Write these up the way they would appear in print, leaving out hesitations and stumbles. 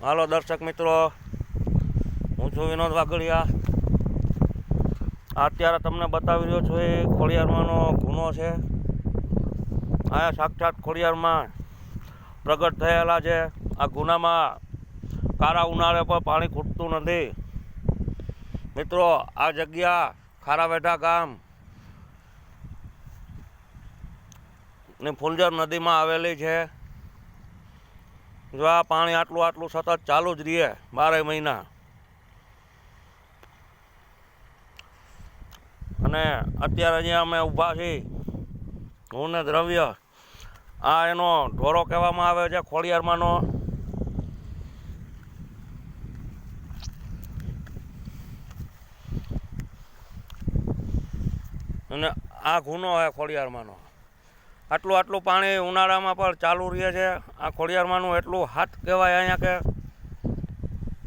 હાલો દર્શક મિત્રો, હું છું વિનોદ વાઘડિયા. અત્યારે તમને બતાવી રહ્યો છું એ ખોડિયારમાંનો ગુનો છે. આ સાક્ષાત ખોડિયારમાં પ્રગટ થયેલા છે. આ ગુનામાં કારા ઉનાળે પર પાણી ખૂટતું નથી. મિત્રો, આ જગ્યા ખારાવેઢા ગામ ને ફુલજર નદીમાં આવેલી છે. જો આ પાણી આટલું સતત ચાલુ જ રહે 12 મહિના. અને અત્યારે અહીંયા અમે ઊભા છીએ, હું ને દ્રવ્ય. આ એનો ઢોરો કહેવામાં આવે છે ખોડિયારમાંનો. અને આ ગુનો છે ખોડિયારમાંનો. આટલું પાણી ઉનાળામાં પણ ચાલુ રહે છે. આ ખોડિયારમાંનું એટલું હાથ કહેવાય અહીંયા કે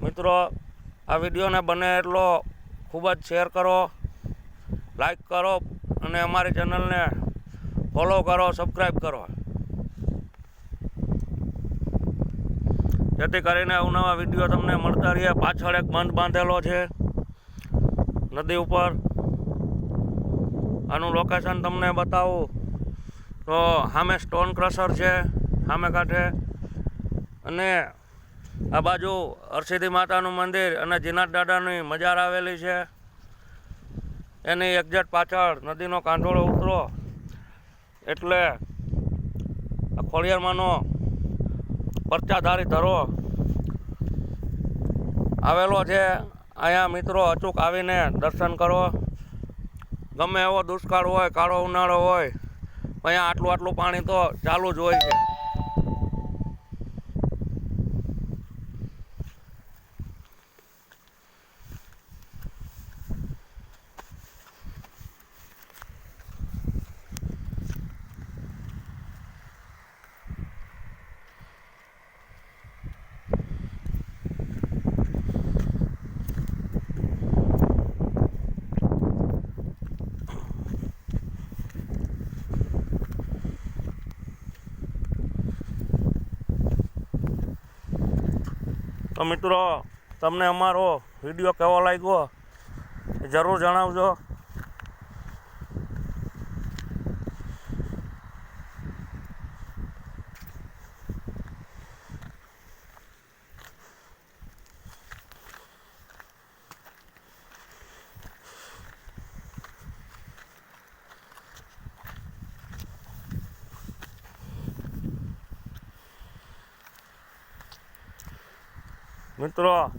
મિત્રો, આ વિડીયોને બને એટલો ખૂબ જ શેર કરો, લાઈક કરો અને અમારી ચેનલને ફોલો કરો, સબસ્ક્રાઈબ કરો, જેથી કરીને અવનવા વિડીયો તમને મળતા રહે. પાછળ એક બંધ બાંધેલો છે નદી ઉપર. આનું લોકેશન તમને બતાવું તો સામે સ્ટોન ક્રશર છે, સામે કાંઠે. અને આ બાજુ હરસિદ્ધિ માતાનું મંદિર અને જીનાથ દાદાની મજાર આવેલી છે. એની એક્ઝેક્ટ પાછળ નદીનો કાંઠોળો ઉતરો એટલે આ ખોડિયારમાંનો પરચાધારી ધરો આવેલો છે. અહીંયા મિત્રો અચૂક આવીને દર્શન કરો. ગમે એવો દુષ્કાળ હોય, કાળો ઉનાળો હોય, અહીંયા આટલું પાણી તો ચાલુ જ હોય છે. તો મિત્રો, તમને અમારો વિડીયો કેવો લાગ્યો એ જરૂર જણાવજો. મિત્રો,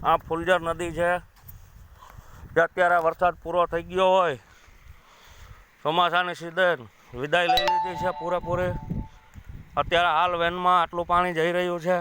આ ફુલજર નદી છે. જે અત્યારે વરસાદ પૂરો થઈ ગયો હોય, ચોમાસાની સિઝન વિદાય લઈ લીધી છે પૂરેપૂરી. અત્યારે હાલ વેનમાં આટલું પાણી જઈ રહ્યું છે.